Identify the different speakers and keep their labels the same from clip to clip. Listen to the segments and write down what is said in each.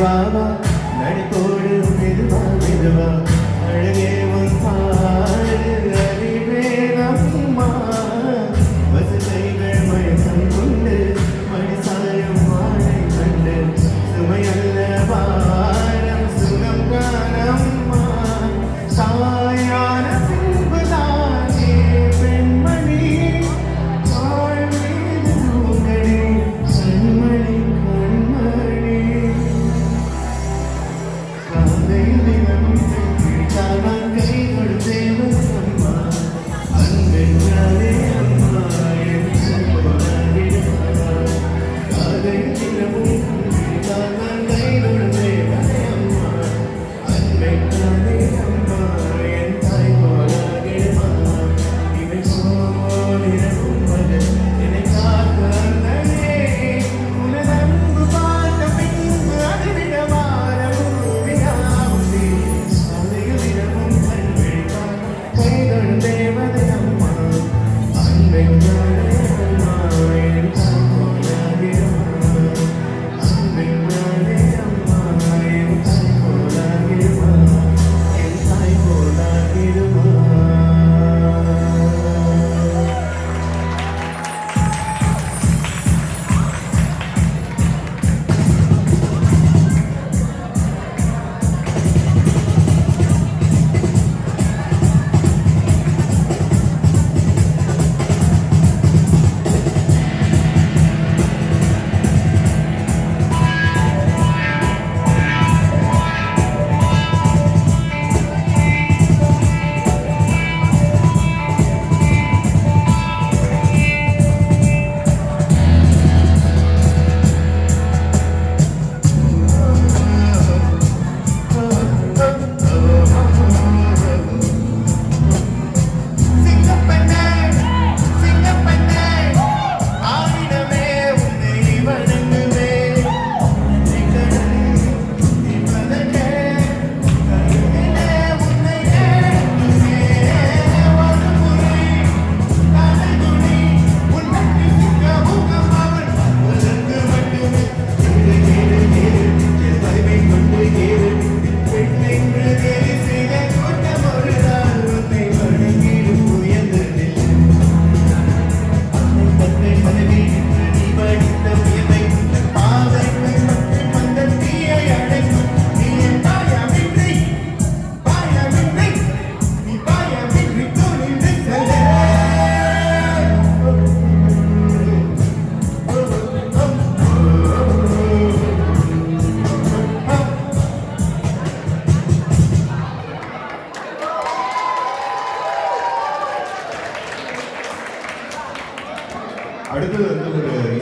Speaker 1: வாவா நடிப்போடு மெதுவா மெதுவா அழகே உன் பாடு அறிவேனம்மா வசதைகள் மயக்கம் கொண்டு மணிசாயம் வாழை கண்டு சுமையல்ல வாரம் சுகம் காணம்மா தாயான பின்புதானே பெண்மணி தாழ் மீது தூங்கடி கண்மணி கண்மணி காந்தை தினம் பிடித்தால் நான் கை கொடுத்தேன்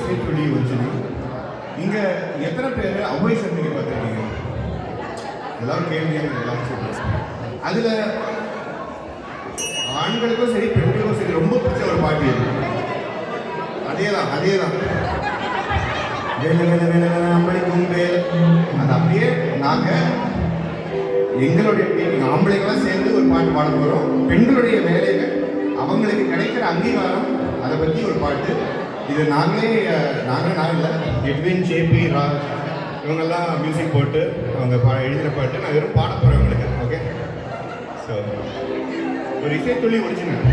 Speaker 1: இசைக்குழி ஒரிஜினல். இங்க எத்தனை பேர் அவ்வை சண்முகி பார்த்துருக்கீங்க? எல்லாரும் கேள்வியாக எல்லாரும் சொல்லுங்க. அதுல ஆண்களுக்கும் சரி பெண்களுக்கும் சரி ரொம்ப பிடிச்ச ஒரு பாட்டு இருக்கு. அதேதான் வேலை வேலை வேலை வேலை நம்மளுக்கும் வேலை. அது அப்படியே நாங்க எங்களுடைய ஆம்பளைங்களாம் சேர்ந்து ஒரு பாட்டு பாட போகிறோம். பெண்களுடைய வேலைகள் அவங்களுக்கு கிடைக்கிற அங்கீகாரம் அதை பற்றி ஒரு பாட்டு. இது நான் இல்லை, எட்வின் ஜேபி ராஜ் இவங்கெல்லாம் மியூசிக் போட்டு அவங்க எழுதின பாட்டு. நான் வெறும் பாட போகிறேன் உங்களுக்கு. ஓகே, ஸோ ஒரு இசைத்துளி ஒரிஜினல்.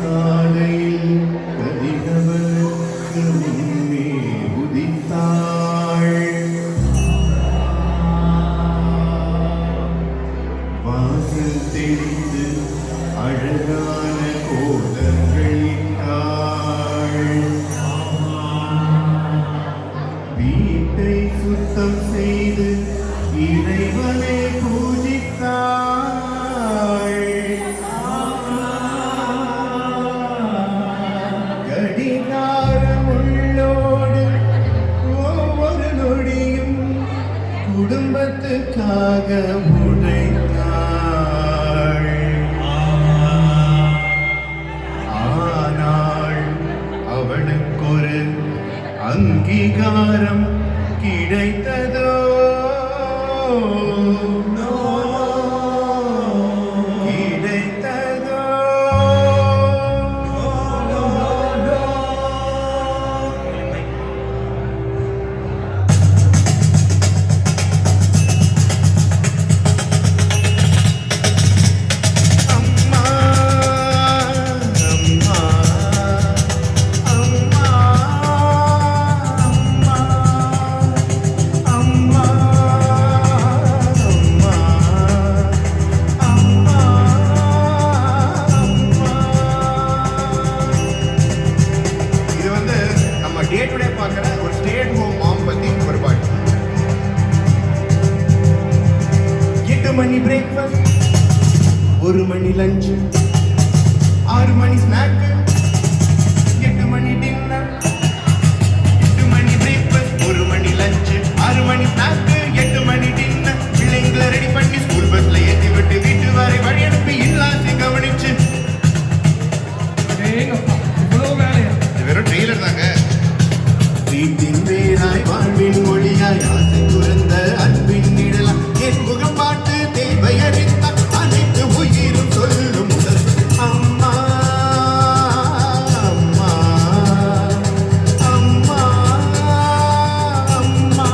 Speaker 1: காலையில் கதிரவனுக்கு முன்னே உதித்தாள், வாசல் தெரிந்து அழகான கோலங்கள் இட்டாள், வீட்டை சுத்தம் செய்து இறைவனை பூஜித்தாள், கடிகாரமுள்ளோடு ஒவ்வொரு நொடியும் குடும்பத்துக்காக உழைத்தாள். ஆனால் அவளுக்கொரு அங்கீகாரம் கிடைத்ததோ, டே டு டே பார்க்குற ஒரு ஸ்டேட் ஹோம் மாம் பற்றி ஒரு பாட்டு. 8 மணி பிரேக்ஃபாஸ்ட், 1 மணி லஞ்சு, 6 மணி ஸ்நாக்கு, 8 மணி டின்னர். 8 மணி பிரேக்ஃபாஸ்ட், 1 மணி லஞ்சு, 6 மணி ஸ்நாக்கு, 8 மணி டின்னர். பிள்ளைங்களை ரெடி பண்ணி ஸ்கூல் பஸ்ல ஏற்றி விட்டு வீட்டு வரை வழி அனுப்பி இல்லாசி கவனிச்சு. வெறும் ட்ரெய்லர் தாங்க. வீட்டின் வேறாய் வாழ்வின் மொழியாய் ஆசை துறந்த அன்பின் நிழலாம் என் முகம் பாட்டு தேவை அறிந்த அனைத்து உயிரும் சொல்லும் முதல் அம்மா அம்மா அம்மா அம்மா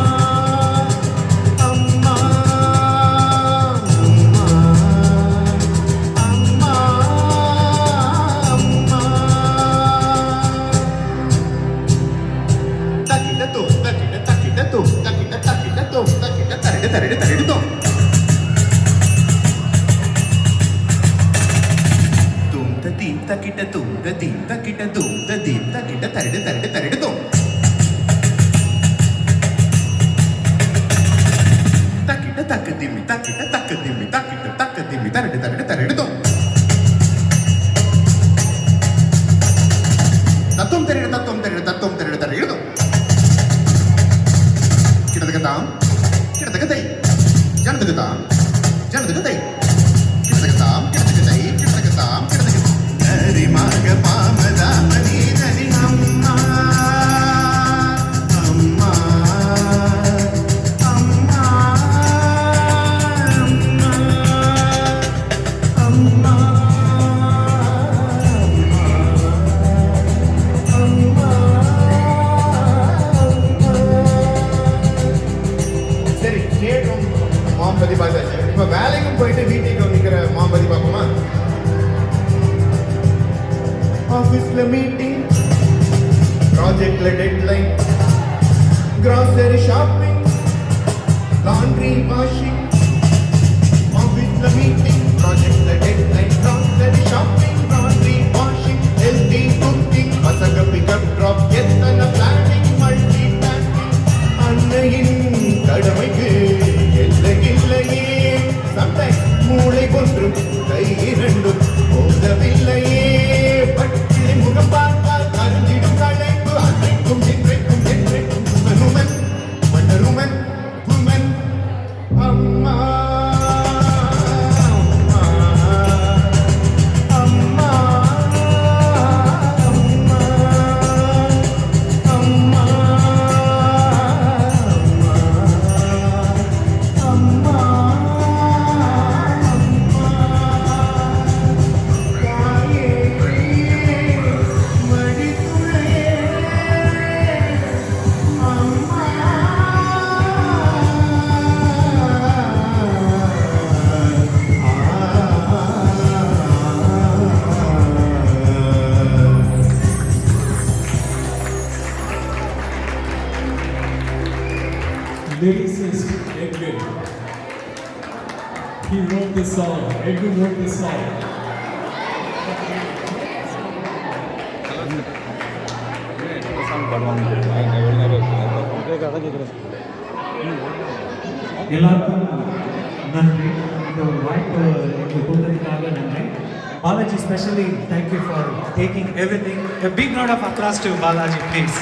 Speaker 1: அம்மா அம்மா அம்மா. இப்போ வேலைக்கும் போயிட்டு வீட்டுக்கு வந்துக்கிற மாம் பத்தி பார்ப்போமா? ஆஃபீஸ்ல மீட்டிங், ப்ராஜெக்ட்ல deadline, grocery shopping, laundry washing. ஆஃபீஸ்ல மீட்டிங், ப்ராஜெக்ட்ல deadline, grocery shopping, laundry washing, healthy cooking, பசங்க பிக்கப் ட்ராப், எத்தனை பிளானிங், மல்டி டாஸ்கிங். அன்னையின் கடமைக்கு எல்லையில்லையே. Sometimes
Speaker 2: wrote this song. Edwin wrote this song. எல்லாருக்கும் நன்றி. இந்த ஒரு வாய்ப்பு எனக்கு கொடுத்ததுக்காக நன்றி. Balaji, especially, thank you for taking everything. A big round of applause to Balaji, please.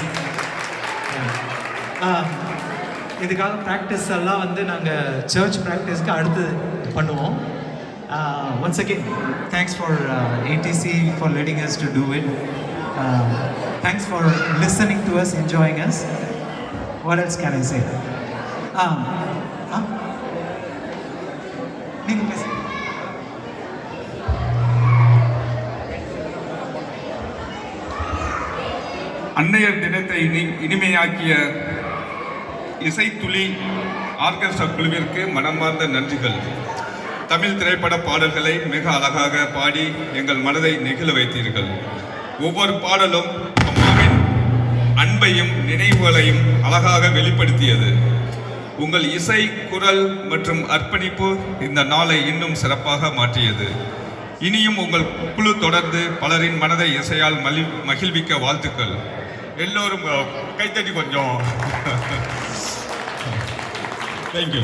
Speaker 2: இதுக்காக ப்ராக்டிஸ் எல்லாம் வந்து நாங்கள் சர்ச் ப்ராக்டிஸ்க்கு அடுத்து பண்ணுவோம். Once again thanks for ADC for letting us to do it. Thanks for listening to us, enjoying us. What else can I say? நீங்கள் பேசுங்க.
Speaker 3: அன்னையர் தினத்தை இனிமையாக்கிய இசைத்துளி ஆர்கெஸ்ட்ரா குழுவிற்கு மனமார்ந்த நன்றிகள். தமிழ் திரைப்பட பாடல்களை மிக அழகாக பாடி எங்கள் மனதை நெகிழ வைத்தீர்கள். ஒவ்வொரு பாடலும் அம்மாவின் அன்பையும் நினைவுகளையும் அழகாக வெளிப்படுத்தியது. உங்கள் இசை, குரல் மற்றும் அர்ப்பணிப்பு இந்த நாளை இன்னும் சிறப்பாக மாற்றியது. இனியும் உங்கள் குழு தொடர்ந்து பலரின் மனதை இசையால் மகிழ்விக்க வாழ்த்துக்கள். எல்லோரும் கைத்தட்டி கொஞ்சம். தேங்க்யூ.